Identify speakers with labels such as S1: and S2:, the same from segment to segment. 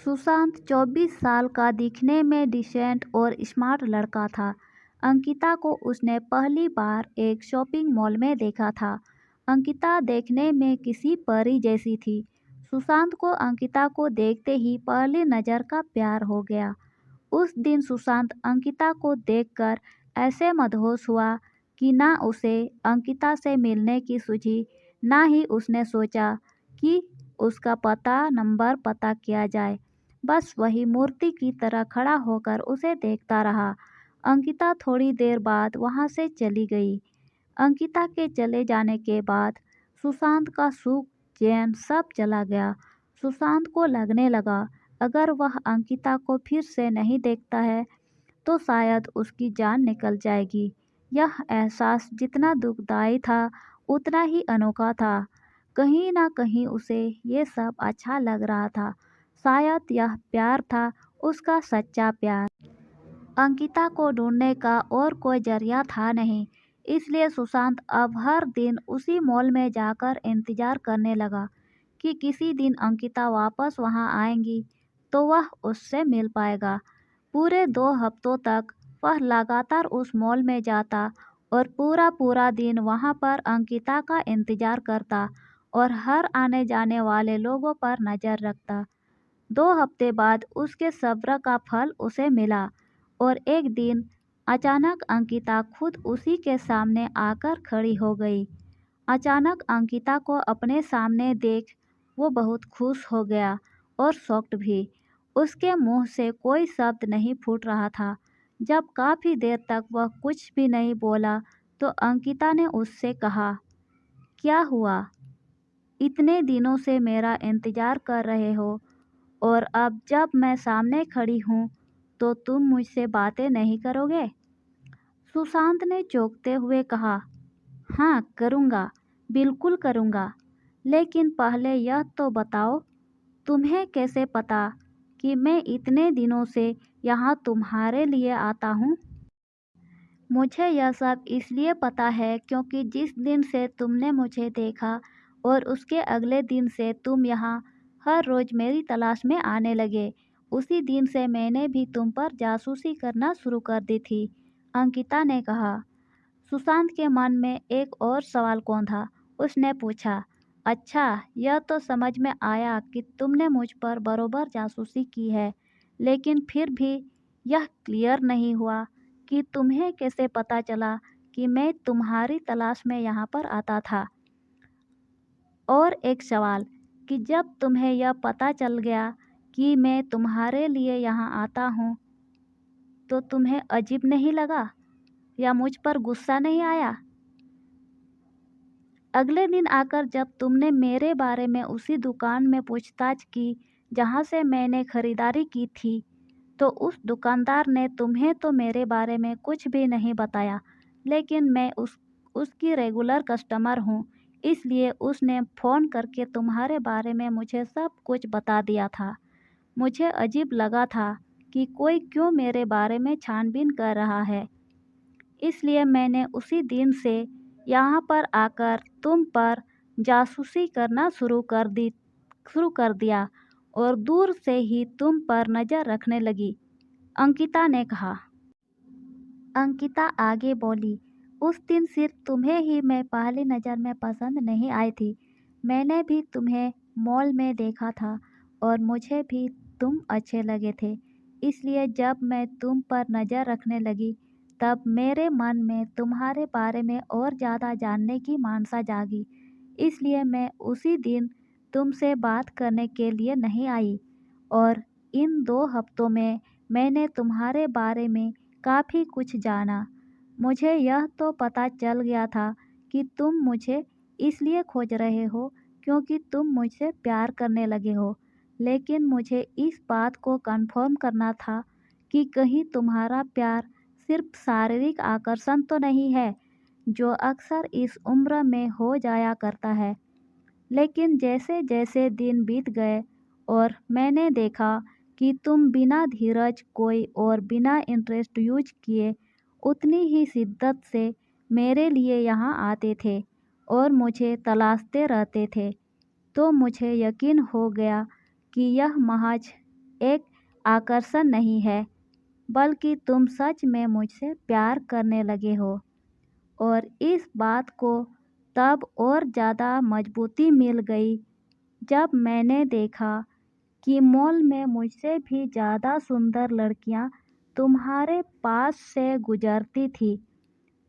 S1: सुशांत 24 साल का दिखने में डिसेंट और स्मार्ट लड़का था। अंकिता को उसने पहली बार एक शॉपिंग मॉल में देखा था। अंकिता देखने में किसी परी जैसी थी। सुशांत को अंकिता को देखते ही पहली नज़र का प्यार हो गया। उस दिन सुशांत अंकिता को देखकर ऐसे मदहोश हुआ कि ना उसे अंकिता से मिलने की सूझी, ना ही उसने सोचा कि उसका नंबर पता किया जाए। बस वही मूर्ति की तरह खड़ा होकर उसे देखता रहा। अंकिता थोड़ी देर बाद वहां से चली गई। अंकिता के चले जाने के बाद सुशांत का सुख चैन सब चला गया। सुशांत को लगने लगा अगर वह अंकिता को फिर से नहीं देखता है तो शायद उसकी जान निकल जाएगी। यह एहसास जितना दुखदाई था उतना ही अनोखा था। कहीं ना कहीं उसे ये सब अच्छा लग रहा था। शायद यह प्यार था, उसका सच्चा प्यार। अंकिता को ढूंढने का और कोई जरिया था नहीं, इसलिए सुशांत अब हर दिन उसी मॉल में जाकर इंतजार करने लगा कि किसी दिन अंकिता वापस वहां आएंगी तो वह उससे मिल पाएगा। पूरे 2 हफ्तों तक वह लगातार उस मॉल में जाता और पूरा पूरा दिन वहां पर अंकिता का इंतजार करता और हर आने जाने वाले लोगों पर नजर रखता। 2 हफ्ते बाद उसके सब्र का फल उसे मिला और एक दिन अचानक अंकिता खुद उसी के सामने आकर खड़ी हो गई। अचानक अंकिता को अपने सामने देख वो बहुत खुश हो गया और शॉक्ड भी। उसके मुंह से कोई शब्द नहीं फूट रहा था। जब काफी देर तक वह कुछ भी नहीं बोला तो अंकिता ने उससे कहा, क्या हुआ? इतने दिनों से मेरा इंतजार कर रहे हो और अब जब मैं सामने खड़ी हूँ तो तुम मुझसे बातें नहीं करोगे? सुशांत ने चौंकते हुए कहा, हाँ करूँगा, बिल्कुल करूँगा। लेकिन पहले यह तो बताओ, तुम्हें कैसे पता कि मैं इतने दिनों से यहाँ तुम्हारे लिए आता हूँ? मुझे यह सब इसलिए पता है क्योंकि जिस दिन से तुमने मुझे देखा और उसके अगले दिन से तुम यहाँ हर रोज़ मेरी तलाश में आने लगे, उसी दिन से मैंने भी तुम पर जासूसी करना शुरू कर दी थी, अंकिता ने कहा। सुशांत के मन में एक और सवाल कौन था। उसने पूछा, अच्छा यह तो समझ में आया कि तुमने मुझ पर बरोबर जासूसी की है, लेकिन फिर भी यह क्लियर नहीं हुआ कि तुम्हें कैसे पता चला कि मैं तुम्हारी तलाश में यहाँ पर आता था। और एक सवाल कि जब तुम्हें यह पता चल गया कि मैं तुम्हारे लिए यहाँ आता हूँ तो तुम्हें अजीब नहीं लगा या मुझ पर गुस्सा नहीं आया? अगले दिन आकर जब तुमने मेरे बारे में उसी दुकान में पूछताछ की जहाँ से मैंने खरीदारी की थी, तो उस दुकानदार ने तुम्हें तो मेरे बारे में कुछ भी नहीं बताया, लेकिन मैं उसकी रेगुलर कस्टमर हूँ, इसलिए उसने फ़ोन करके तुम्हारे बारे में मुझे सब कुछ बता दिया था। मुझे अजीब लगा था कि कोई क्यों मेरे बारे में छानबीन कर रहा है, इसलिए मैंने उसी दिन से यहाँ पर आकर तुम पर जासूसी करना शुरू कर दिया और दूर से ही तुम पर नज़र रखने लगी, अंकिता ने कहा। अंकिता आगे बोली, उस दिन सिर्फ तुम्हें ही मैं पहली नज़र में पसंद नहीं आई थी। मैंने भी तुम्हें मॉल में देखा था और मुझे भी तुम अच्छे लगे थे, इसलिए जब मैं तुम पर नज़र रखने लगी तब मेरे मन में तुम्हारे बारे में और ज़्यादा जानने की मानसा जागी, इसलिए मैं उसी दिन तुमसे बात करने के लिए नहीं आई और इन 2 हफ्तों में मैंने तुम्हारे बारे में काफ़ी कुछ जाना। मुझे यह तो पता चल गया था कि तुम मुझे इसलिए खोज रहे हो क्योंकि तुम मुझसे प्यार करने लगे हो, लेकिन मुझे इस बात को कंफर्म करना था कि कहीं तुम्हारा प्यार सिर्फ शारीरिक आकर्षण तो नहीं है, जो अक्सर इस उम्र में हो जाया करता है। लेकिन जैसे जैसे दिन बीत गए और मैंने देखा कि तुम बिना धीरज खोए और बिना इंटरेस्ट यूज किए उतनी ही शिद्दत से मेरे लिए यहाँ आते थे और मुझे तलाशते रहते थे, तो मुझे यकीन हो गया कि यह महज एक आकर्षण नहीं है, बल्कि तुम सच में मुझसे प्यार करने लगे हो। और इस बात को तब और ज़्यादा मजबूती मिल गई जब मैंने देखा कि मॉल में मुझसे भी ज़्यादा सुंदर लड़कियां तुम्हारे पास से गुजरती थी,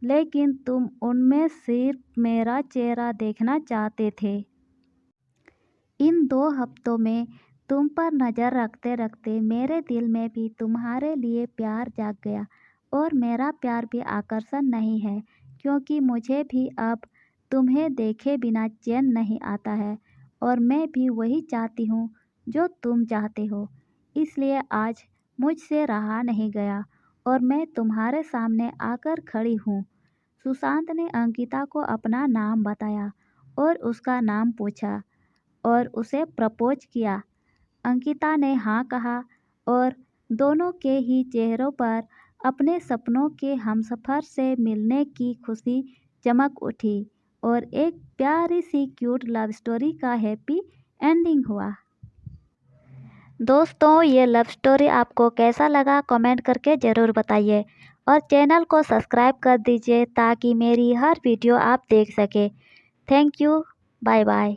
S1: लेकिन तुम उनमें सिर्फ मेरा चेहरा देखना चाहते थे। इन 2 हफ्तों में तुम पर नज़र रखते रखते मेरे दिल में भी तुम्हारे लिए प्यार जाग गया। और मेरा प्यार भी आकर्षण नहीं है, क्योंकि मुझे भी अब तुम्हें देखे बिना चैन नहीं आता है, और मैं भी वही चाहती हूँ जो तुम चाहते हो। इसलिए आज मुझसे रहा नहीं गया और मैं तुम्हारे सामने आकर खड़ी हूँ। सुशांत ने अंकिता को अपना नाम बताया और उसका नाम पूछा और उसे प्रपोज किया। अंकिता ने हाँ कहा और दोनों के ही चेहरों पर अपने सपनों के हमसफर से मिलने की खुशी चमक उठी और एक प्यारी सी क्यूट लव स्टोरी का हैप्पी एंडिंग हुआ। दोस्तों, ये लव स्टोरी आपको कैसा लगा कमेंट करके ज़रूर बताइए और चैनल को सब्सक्राइब कर दीजिए ताकि मेरी हर वीडियो आप देख सकें। Thank you. Bye bye.